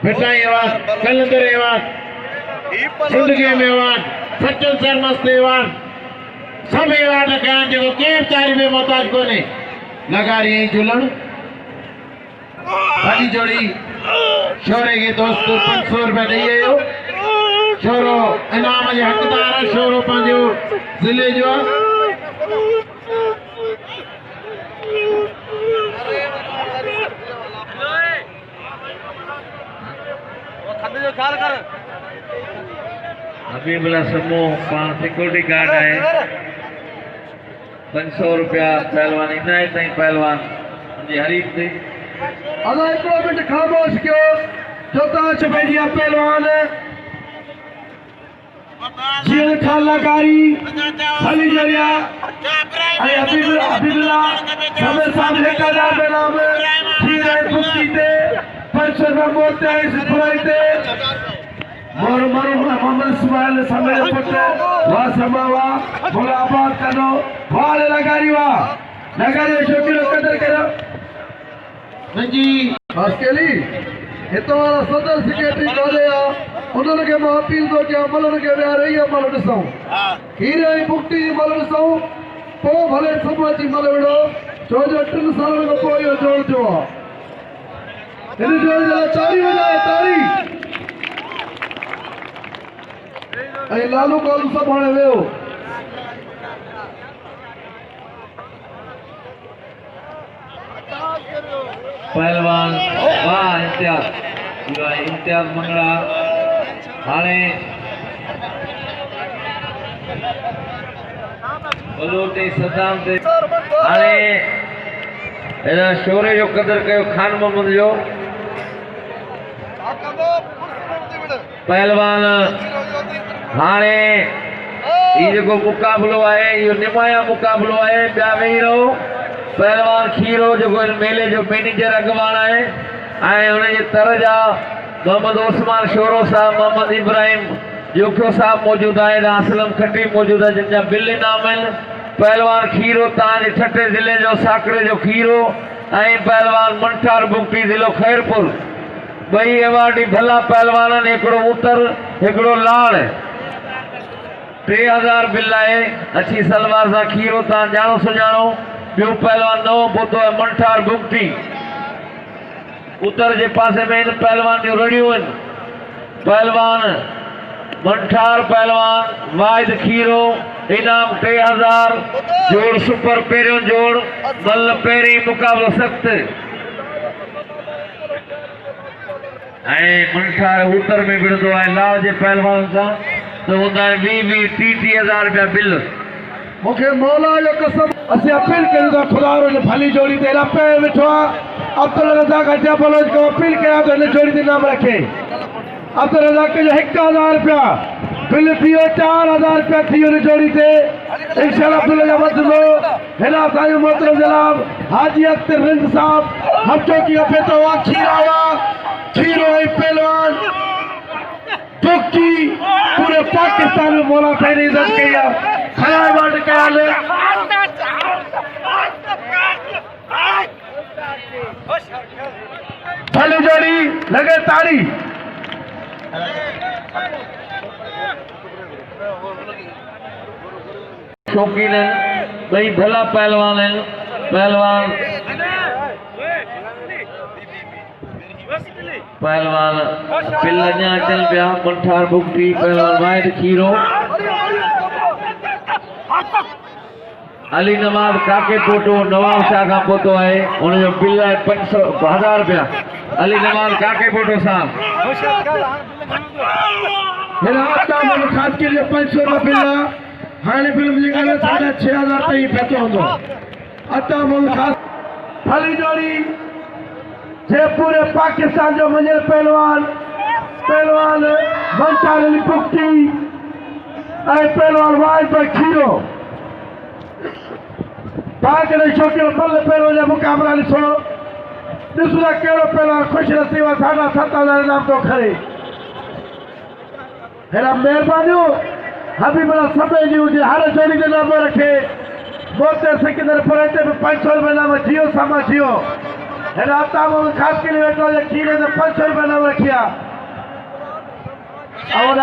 मिठाई अवान, कलंदर अवान, जिंदगी में अवान, सच्चन सरमस्त अवान, सब अवान रखान जो केर चारी में मोहताज को ने लगारी यही जुलन भली जोड़ी शोरे के दोस्तों 500 रुपए नहीं है शोरो इनाम जे हकदार शोरो पंजो जिले जो अभी बोला समूह 5 सिक्योरिटी गार्ड है 500 रुपया पहलवान इनायत नहीं पहलवान जी हरीफ थी अदा एक मिनट खामोश क्यों जोता चपेजिया पहलवान जील खालाकारी हली जरिया अब्दुल्लाह हमें सामने का नाम इनायत भुक्ति थे 500 रुपया मोते इस बुराई थे मोर मोहम्मद इस्माइल समय पुत्र वा समावा बोला आबाद करो वाले लगारी शोकीलो कदर करो जी खशकेली इतवारा सदर सेक्रेटरी कोले आ उन्होंने के मां अपील तो क्या मलन के वे रही है मलन ॾिसूं हीरे भुक्ति मलन ॾिसूं पो भले समाजी मलवड़ो छो जो 3 साल को पोइ यो जोड़ जो इन जोड़ जो तारी वजाए तारी ऐं लालू कॉल सब हाणे वियो पहलवान वाह इम्तियाज मंगरार हाणे बलोटे सदाम ते हाणे एना शोरे जो कदर कयो खान मोहम्मद जो पहलवान हाणे ये जो मुकाबलो है ये निमाया मुकाबलो है ॿिया वेही रहो पहलवान खीरो जो मेले जो मैनेजर अगवाना है ऐं उन जे तरजा मोहम्मद उस्मान शोरो साहब मोहम्मद इब्राहिम जोखियो साहब मौजूद है असलम खटी मौजूद है जिनका बिल नाम आहिनि पहलवान खीरो तव्हांजे ठठे ज़िले जो साकरे जो खीरो ऐं पहलवान मंठार भुक्ति ज़िलो खैरपुर बई अवार्डी भला पहलवान हिकिड़ो उतर हिकिड़ो लाड़ 3000 बिल है अच्छी सलवार सा खीरो तव्हां ॼाणो सुञाणो ॿियो पहलवान नओं पहुतो है मंठार भुक्ति उत्तर जे पासे में इन पहलवान जो रड़ियूं आहिनि पहलवान मंठार पहलवान वाहिद खीरो इनाम 3000 जोड़ सुपर पहिरियों जोड़ मल पहिरीं मुक़ाबलो सख़्त ऐं मंठार उत्तर में विढ़ंदो आहे लाल जे पहलवान सां तो हूंदा आहिनि 20-30 रुपया बिल मुखे मौला जो कसम असीं अपील कयूं था खुदा जो भली जोड़ी ते पे वेठो आहे अब्दुल रज़ाक बलोच को अपील कयां तो इन जोड़ी ते नाम रखे अब्दुल रज़ाक जो 1000 रुपया बिल थियो 4000 रुपया थियो इन जोड़ी ते इंशाअल्लाह अब्दुल जा वधंदो हेला साईं मोहतरम जनाब हाजी अख्तर रिंद साहब हफ्तो की अपे तो खीरो है पहलवान भुक्ति पूरे पाकिस्तान में मौला साईं ने इज्जत कई है खराब बात कयाल भली जोड़ी लगे ताड़ी शौकीन है भाई भला पहलवान है पहलवान पिल्लन्या चल पिया मंठार भुक्ति पहलवान वाहिद खीरो अली नवाब काके पोटो नवाब शाह का पोतो है उनजो बिल है 500 रुपया अली नवाब काके पोटो साहब खास के लिए 500 रुपया बिल हाणे बिल मुझे 6000 ताईं पहुतो हूंदो अता मुल खास भली जोड़ी जे पूरे पाकिस्तान जो मंझल पहलवान मंठार भुक्ति ऐं पहलवान वाहिद खीरो पाकिस्तान शौकीन मल पहलवान जा मुकाबला ॾिसो ॾिसो कहिड़ो पहलवान ख़ुशि नसीब 7000 इनाम थो खणे हेड़ा महिरबानियूं हबीबुल्लाह सभई जी हुजे हर जोड़ी जो नाम रखे मोते सिकंदर पर 500 रुपया नाम जियो सामा जियो हेॾा हफ़्ता में ख़ासि करे वेठो जे खीरे ते 500 रुपया नाम रखिया और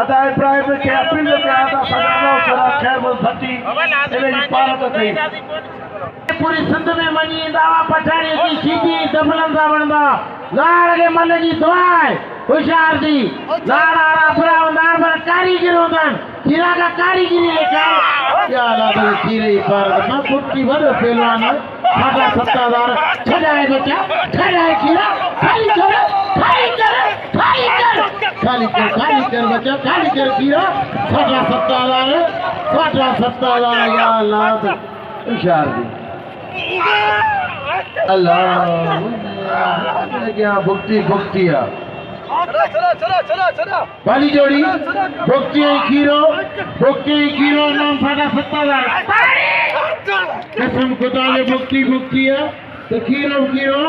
अदा इब्राहिम के अपील कया था सदानो सदा खैर भट्टी इन जी पालत थी पूरी सिंध में मनी दावा पछाड़ी की शीदी दफलन सा बनदा लाड़ के मन जी दुआ है होशियार दी लाड़ा फरा नार पर कारीगर होंदन खीरा का कारीगिरी लेखा या ला बे खीरे पर ना कुट्टी बड़ो पहलवान साडा 7000 छजाए बेटा छजाए खीरा खाली कर बच्चा खाली कर खीरा साडा 7000 या ला होशियार दी अल्लाह क्या भुक्ति भुक्तिया वाली जोड़ी भुक्ति खीरो नाम साडा 7000 कसम खुदा ने भुक्ति है तो खीरो भुक्ति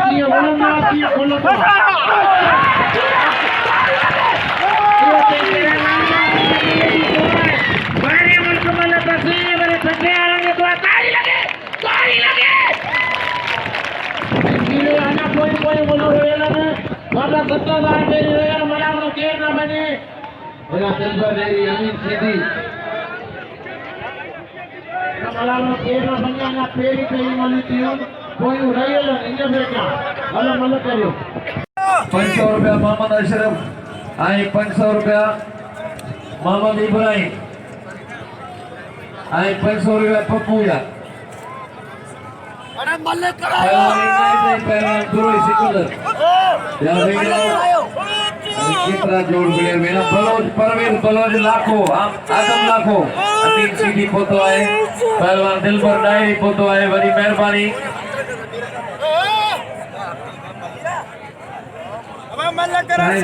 की वरना की खोलो बड़े मुकम्मल तस्वीर मेरे सच्चे आएंगे तो ताली लगे खीरो आना कोई बोलो होएला ने साडा 7000 के होएला मलाखरो के ना बने मेरा दिलबर देरी अमीन सीधी मलाखरो के ना बने ना पेरी वाली थियो कोई रहेला इन बेटा हलो मल करो 500 रुपया मोहम्मद अशरफ आई 500 रुपया मोहम्मद इब्राहिम आई 500 रुपया पप्पू या पहलवान ब्रोही सिकंदर या कितना जोड़ मिले मेरा बलोच परवेज बलोच लाखो आदम लाखो अमीन सीधी पोतो आए पहलवान दिलबर डायरी पोतो आए बड़ी मेहरबानी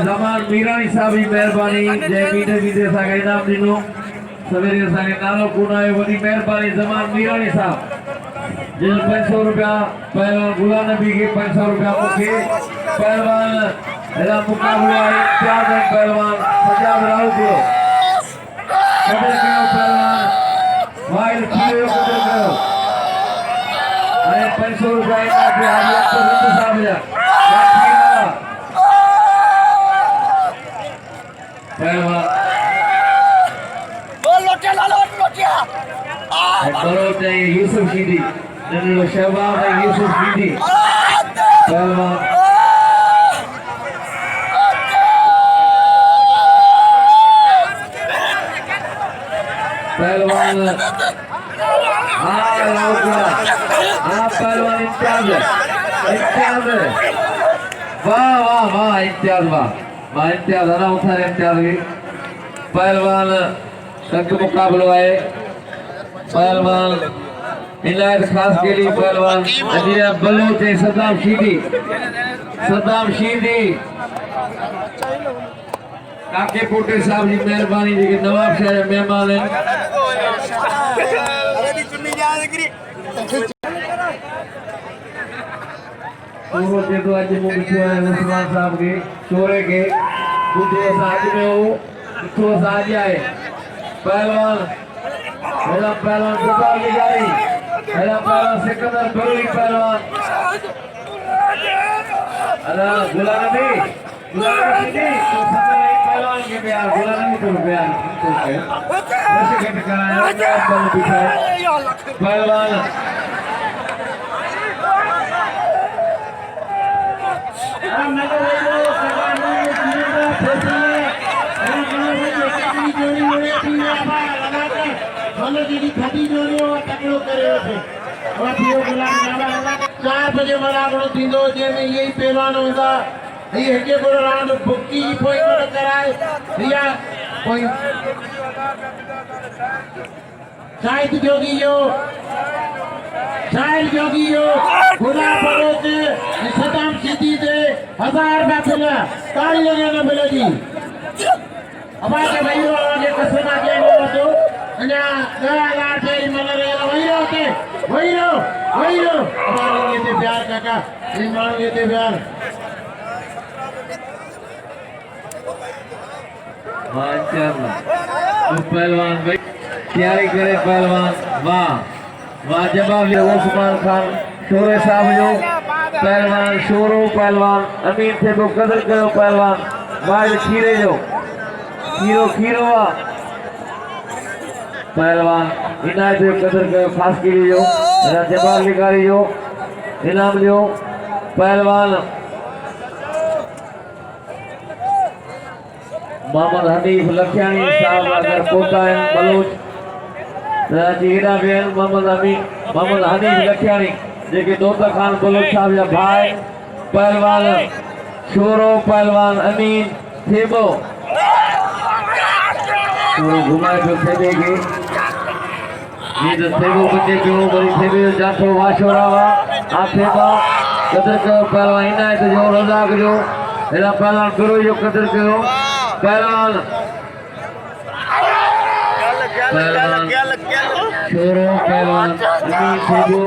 जमान मीरानी साहब ही मेहरबानी जय मीठे सागे इनाम दिनो सवेरे सागे नालो कुनाए बड़ी मेहरबानी जमान मीरानी साहब जिन 500 रुपया पहलवान गुलाम नबी के 500 रुपया मुखे पहलवान एला मुकाबला इम्तियाज पहलवान सजाद राहु को कबल के पहलवान वाहिद खीरो को करो अरे 500 रुपया इनाम के हाजिर को हिंदू साहब जा पहलवान लोटिया यूसुफ शीदी नन्नो शहबाज यूसुफ शीदी पहलवान पहलवान पहलवान इम्तियाज वाह इम्तियाज इम्तियाज आना उठा इम्तियाज की पहलवान संग मुकाबलो है पहलवान इनायत खासकेली पहलवान अजीरा बलोच सद्दाम शीदी काके पोटे साहब जी मेहरबानी जी नवाब शहर मेहमान हैं पूर्व जेतो आज मुझे उस्मान साहब के चोरे के बुद्धि साज में हो तो साज आए पहलवान दीदार लिगारी पहलवान सिकंदर ब्रोही पहलवान गुलाम नबी तो पहलवान के प्यार गुलाम नबी तो प्यार वैसे घट कराया बल बिठाए पहलवान खटी जोड़ी तकड़ो करे 4 बजे मलाखरो थींदो जंहिंमें इहे ई पहलवान हूंदा हीअ हिकु पूरो राउंड भुक्ति जी पोइ कराए या पोइ शाहिद जोगी जो गुलाम बलोच सदाम शीदी दे 1000 रुपया मिला ताली लगे न मिलेगी अब आगे भाई आगे कसम आगे तो अन्या 10,000 पेरी मल रहे वही रहो हमारे ये प्यार काका ईमान ये प्यार पहलवान भाई तैयारी करे पहलवान वाह जवाब उस्मान खान शोरे साहब जो पहलवान शोरो पहलवान अमीन थे को कदर कयो पहलवान वाहिद खीरे जो खीरो पहलवान इनायत कदर कयो खासगिरी जो जमाल लिगारी जो इनाम जो पहलवान मोहम्मद हनीफ लखियाणी साहब अगर कोटा बलोच जीरा बेन मोहम्मद हनीफ लखियाणी जेके दोता खान बलोच साहब या भाई पहलवान शोरो पहलवान अमीन थेबो शोरो घुमाए जो थेबे के ये जो थेबो बचे क्यों बड़ी थेबे जाठो वाशोरा वा आथेबा कदर कयो पहलवान इनायत जो रज़ाक जो एला पहलवान फिरो जो कदर कयो पहलवान शोरो पहलवान अमीन थेबो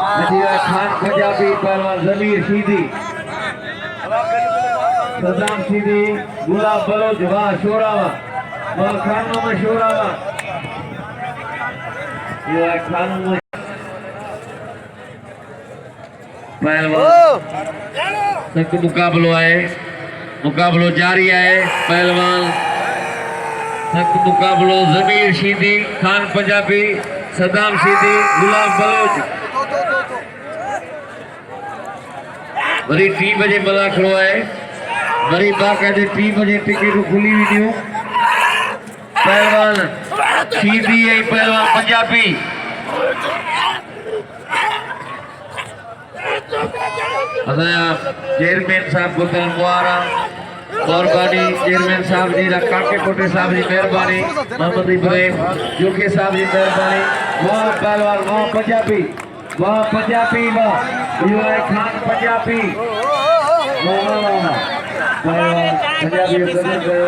अजीरा खान पंजाबी पहलवान ज़मीर शीदी सदाम शीदी गुलाम बलोच वाह शोरावा वाह खानों में शोरावा ये खानों में पहलवान तक मुकाबलो जारी है पहलवान तक मुकाबलो ज़मीर शीदी खान पंजाबी सदाम शीदी गुलाम बलोच वरी 3 बजे मलाखरो है वरी बाकायदे 3 बजे टिकट खुली वीडियो पहलवान शीदी है पहलवान पंजाबी असाया चेयरमैन साहब गुलम मुआरा मेहरबानी चेयरमैन साहब जी काके कोटे साहब जी मेहरबानी मोहम्मद इब्राहिम जोके साहब जी मेहरबानी वाह पहलवान वाह पंजाबी वाह यो है खान पंजाबी वाह पहलवान पंजाबी कदर गए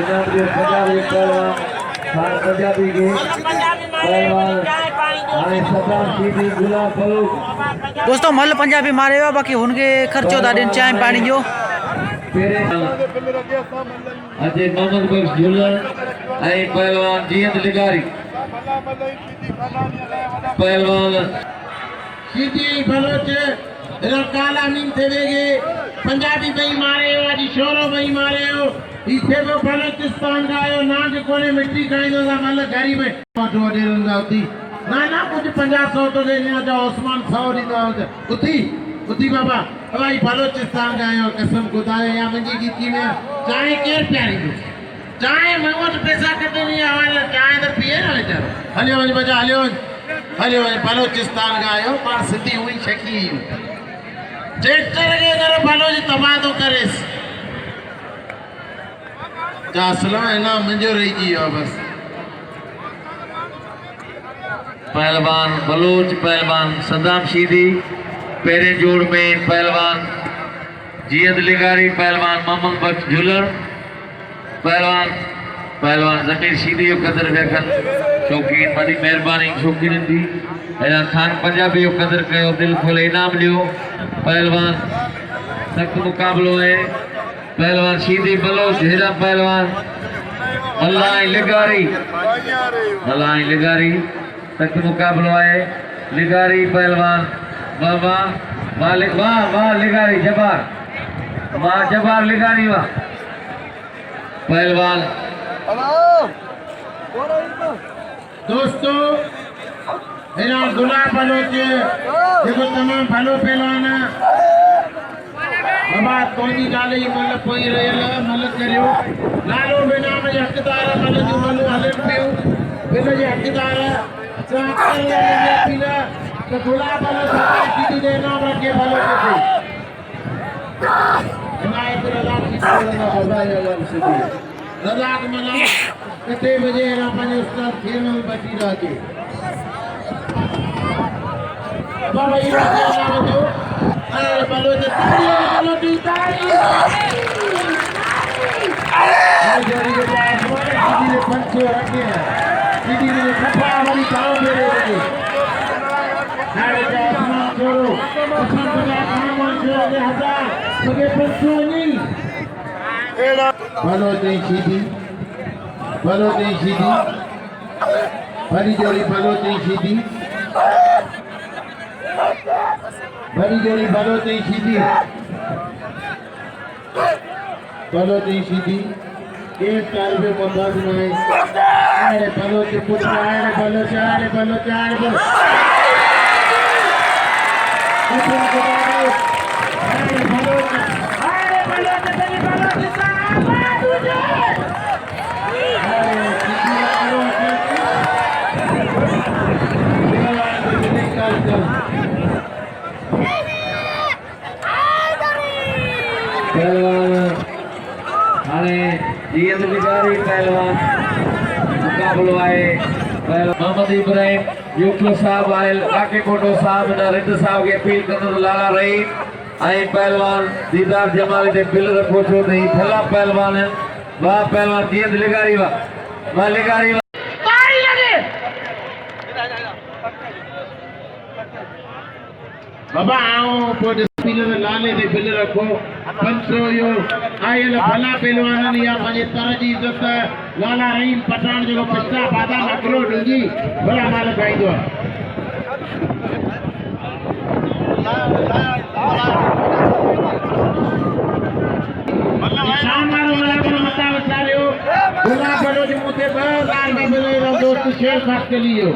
इनाम जो पंजाबी पहलवान खान पंजाबी के पहलवान आए सदाम शीदी गुलाम बलोच दोस्तों मल पंजाबी मारे हुआ बाकी उनके खर्चो दा दिन चाय पानी जो अजय मोहम्मद बख्श झूलर ऐं पहलवान जीअत लिगारी पहलवान शीदी बलोच इधर काला मीन थे देगे पंजाबी बई मारे हो आज शोरो बई मारे हो इथे वो बलोचिस्तान का आयो ना के कोने मिट्टी खाइंदो दा मल घरी में फोटो दे रंदा होती ना कुछ 50-100 तो देना जो उस्मान 100 दींदा उती बाबा भाई बलोचिस्तान का आयो कसम खुदा या मंजी गीती में चाय केर प्यारी दो चाय मवत पैसा कते नहीं आवे चाय तो पिए ना बेचारो हलियो वने बजा हलियो वने बलोचिस्तान का आयो पर सिंधी हुई शकी ट्रैक्टर के अगर बलोच तबाह तो करेस जा असला है ना मंजो रही जी बस पहलवान बलोच पहलवान सदाम शीदी पेरे जोड़ में पहलवान जीअत लिगारी पहलवान मोहम्मद बख्श झूलर पहलवान ज़मीर शीदी जो कदर रखन शौकीन बड़ी मेहरबानी शौकीन थी एला खान पंजाबी जो कदर कयो दिल खोले इनाम लियो पहलवान सख्त मुकाबलो है पहलवान शीदी बलोच हेरा पहलवान अल्लाह लिगारी तक मुकाबलो है लिगारी पहलवान वाह लिगारी जबार लिगारी वाह पहलवान दोस्तों हेरा गुलाम बलोच देखो तमाम भलो पहलवान बाबा तोनी गाले मल पोई रेल मल करियो लालो बिना में हकदार मल जो मल हले पियो बिना जे हकदार पीला तो गुलाम बलोच शीदी दे नाम रखे भलो के इनायत रज़ाक रज़ाक मलाह कितने बजे ना पंज उस्ताद खेल में बची रहते बाबा ये ना बचो अरे बलोच ताली आज जोड़ी के पास शीदी ने पंचो रखे हैं शीदी ने खपा वाली गांव में रहे सारे आसमान छोड़ो आसमान का आसमान छोड़ो के हजार सगे पंचो नहीं बलोच शीदी बड़ी जोड़ी बलोच शीदी बड़ी जोड़ी बलोते शीदी एक चार पे मोहम्मद में अरे बलोते पुत्र अरे बलोते पहलवान हाणे जीअं लिगारी पहलवान मुकाबलो आहे पहलवान मोहम्मद इब्राहिम यूक्लो साहब आयल काके कोटो साहब न रिद साहब के अपील कंदो लाला रही ऐं पहलवान दीदार जमाली ते बिल रखो छो त ही थला पहलवान वाह पहलवान जीअं लिगारी वाह लिगारी बाबा आओ पोइ पीलर लाले दे बिल रखो पंचो यो आयल भला पहलवान या पंहिंजे तर जी इज़त लाला रहीम पठान जो पिस्ता बादा नकरो ॾिंगी भला माल खाईंदो आहे शाम वारो मलाखरो मता विचारियो गुलाम बड़ो जे मुते 2000 में मिले दोस्त शेर खासकली जो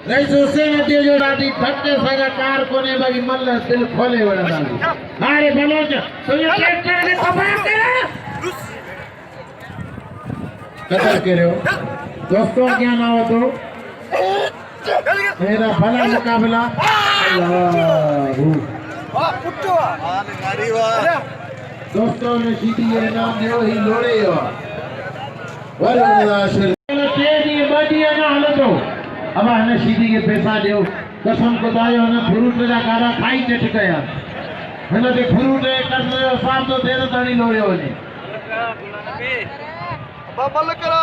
रईस हुसैन दियो जो ॾाढी धक्के सां कार कोने बाकी मल दिल खोले वणंदा हारे बलोच तुझे ट्रैक्टर में कमाए तेरा कदर करो दोस्तों क्या ना हो तो मेरा भला मुकाबला दोस्तों ने शीदी के नाम दियो ही लोड़े हो शेडी बडिया ना हलतो अब हने शीदी के पैसा दियो कसम खुदायो ने फ्रूट जा कारा खाई चट गया हने ते फ्रूट कर साहब तो दे दो तानी लोड़े हो ने मलखरा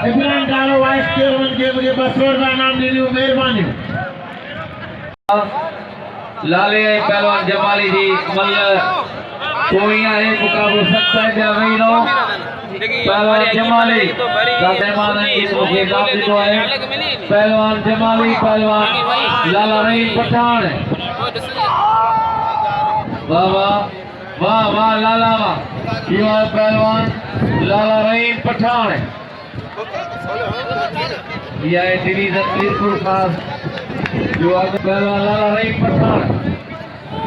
इब्राहिम डालो वाइस चेयरमैन के मुझे 200 रुपया नाम देनी मेहरबानी लाले पहलवान जमाली जी मल कोई है मुकाबला सकता है जावेनो पहलवान जमाली का मेहमान है मुझे नाम दियो है पहलवान जमाली पहलवान लाला रहीम पठान वाह वाह वाह वाह लाला वाह ये है पहलवान लाला रहीम पठान ये है दिल्ली जमीरपुर खास जो आगे पहलवान लाला रहीम पठान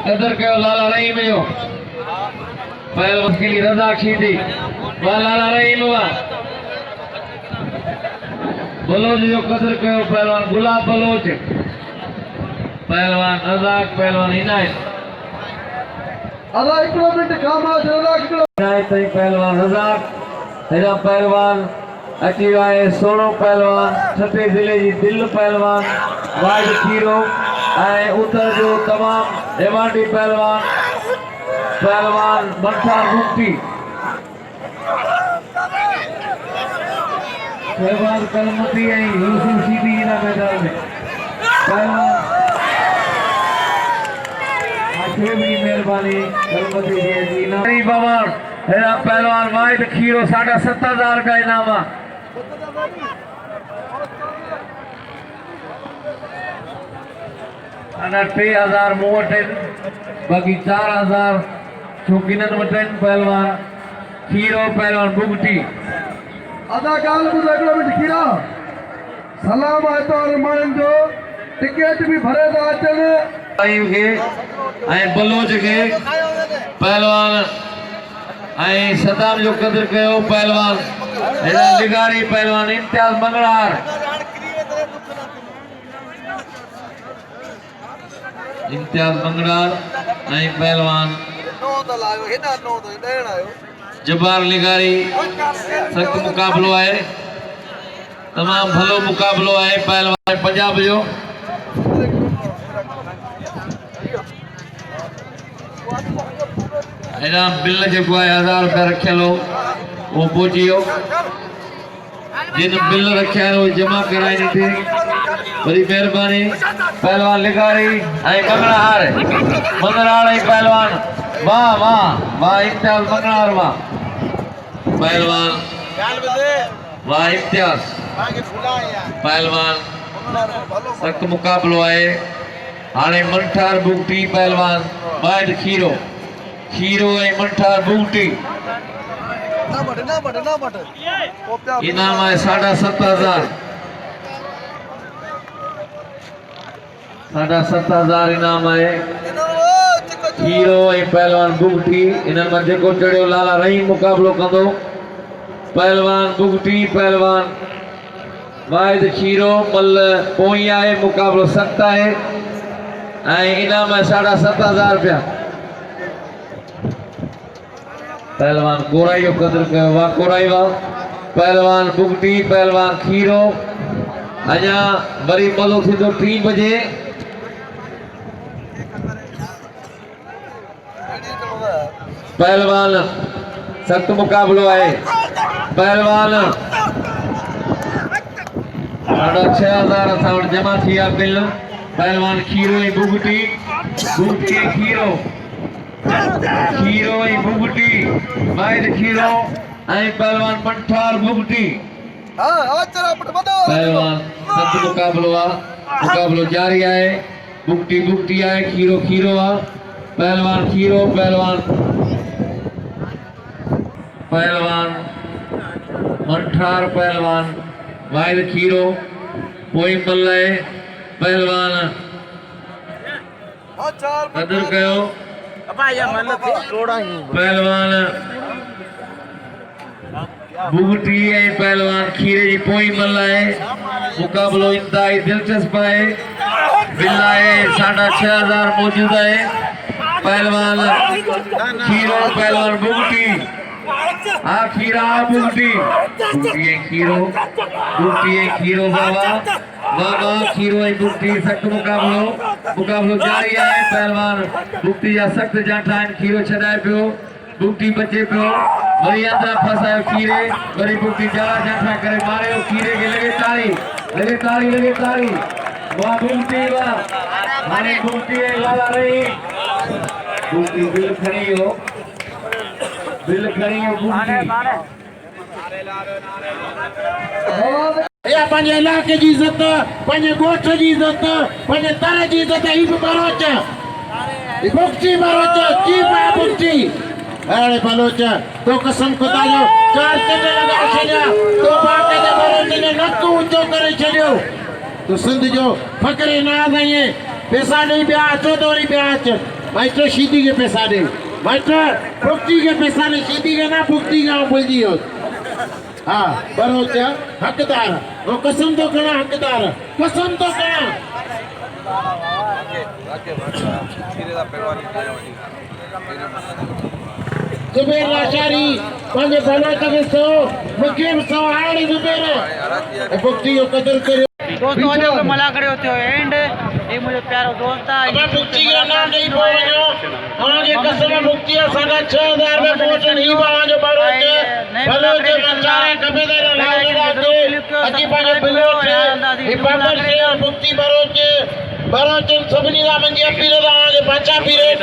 कदर कयो लाला रहीम जो पहलवान के लिए रज़ाक शीदी वाह लाला रहीम वाह बलोच जो कदर कयो पहलवान गुलाम बलोच पहलवान रज़ाक पहलवान इनायत अल्लाह एक मिनट काम आ रज़ाक इनायत पहलवान रज़ाक हेरा पहलवान अची आए सोनो पहलवान छठे जिले जी दिल पहलवान वाहिद खीरो ऐं उतर जो तमाम एवांडी पहलवान पहलवान मंथर भुक्ति पहलवान कलमती ऐं यूसुफ शीदी इन मैदान में पहलवान आखिर भी मेहरबानी कलमती जी इनामी भवन हेरा पहलवान वाहिद खीरो 7,500 का इनाम अना 3,000 मूवटन बाकी 4,000 शौकीनन वटन पहलवान खीरो पहलवान भुगटी अदा गाल बुझो मिनट खीरा सलाम आहे तो मानन जो टिकट भी भरे था अचन आयु के ऐं बलोच के पहलवान ऐं सदाम जो कदर कयो पहलवान हेड़ा लिगारी पहलवान इम्तियाज मंगढ़ार ऐं पहलवान जबार लिगारी सख्त मुकाबलो है तमाम भलो मुकाबलो है पहलवान पंजाब जो हेड़ा बिल जो 1000 रुपया रखियो वो पहुंची जिन बिल रखा है वो जमा कराई थे बड़ी मेहरबानी पहलवान लिगारी ऐं मंगड़हार मंगड़हार ऐं पहलवान वाह वाह वाह इम्तियाज मंगड़हार वाह पहलवान वाह इम्तियाज पहलवान सख्त मुकाबलो आहे हाणे मंथर भुक्ति पहलवान वाहिद खीरो खीरो ऐं मंथर भुक्ति इनाम आहे 7,500 7,500 इनाम आहे खीरो ऐं पहलवान भुक्ति इन्हनि मां जेको चढ़ियो लाला रहीम मुकाबलो कंदो पहलवान भुक्ति पहलवान वाहिद खीरो मल पोई आहे मुकाबलो सख्त आहे ऐं इनाम आहे 7,500 रुपया पहलवान कोराई जो कदर कयो वाह कोराई वाह पहलवान भुक्ति पहलवान खीरो अञा वरी मलो थींदो 3 बजे पहलवान सख्त मुकाबलो आहे पहलवान 6,500 असां वटि जमा थी विया बिल पहलवान खीरो ऐं भुक्ति भुक्ति ऐं खीरो खीरो ऐं भुक्ति वाहिद खीरो ऐं पहलवान मंथर भुक्ति पहलवान सख्त मुकाबलो आहे मुकाबलो जारी आहे भुक्ति भुक्ति आहे खीरो खीरो आहे पहलवान खीरो पहलवान पहलवान मंथर पहलवान वाहिद खीरो पोई मल आहे पहलवान कदर कयो पहलवान भुक्ति ऐं पहलवान खीरे जी पोई मल आहे मुकाबलो इंतहाई दिलचस्प आहे बिल आहे 6,500 मौजूद आहे पहलवान खीरो पहलवान भुक्ति खीरा भुक्ति भुक्ति ऐं खीरो बाबा बाबा खीरो ऐं भुक्ति सख्त मुकाबलो जारी आहे पहलवान भुक्ति जा सख्त जांठा आहिनि खीरो छॾाए पियो भुक्ति बचे पियो वरी अंदरि फसायो खीरे वरी भुक्ति जाला जांठा करे मारियो खीरे खे लॻे ताड़ी वाह भुक्ति वाह हाणे भुक्ति ऐं लाला रही भुक्ति बिल खणी वियो भुक्ति पंहिंजे इलाइक़े जी इज़त पंहिंजे ॻोठ जी इज़त पंहिंजे दर जी इज़त ही बि बरोच भुक्ति बरोच चीफ आहे भुक्ति अरे बलोच तो कसम खुदा जो 4 चंड लॻाए छॾिया तो बाक़ी जे बरोच ने नक ऊंचो करे छॾियो तो सिंध जो फ़क़्र नाज़ आहे पैसा ॾेई पिया अचो त वरी पिया अच माइट शीदी के पैसा ॾे माइट भुक्ति के पैसा ॾे शीदी के ना भुक्ति खां भुलिजी वियो हाँ बरोच हक़दार वो कसम तो खणा हक़दार कसम तो खणा जुबेर लाशारी पंहिंजे बलोच खे 100 मूंखे बि 100 हाणे जुबेर भुक्ति जो कदर करियो दोस्तों अॼु जो मलाखड़े होते हो एंड ये मुझे प्यारो दोस्त है अब भुक्ति का नाम नहीं बोलो आगे कसम भुक्ति 6,500 में पहुंचन ही वहां जो बलोच बेचारे कबीले लाल राते अजी पाने बलोच हिफाजत से भुक्ति बलोच सभिनी ला मंजी अपील दा के बचा फिरे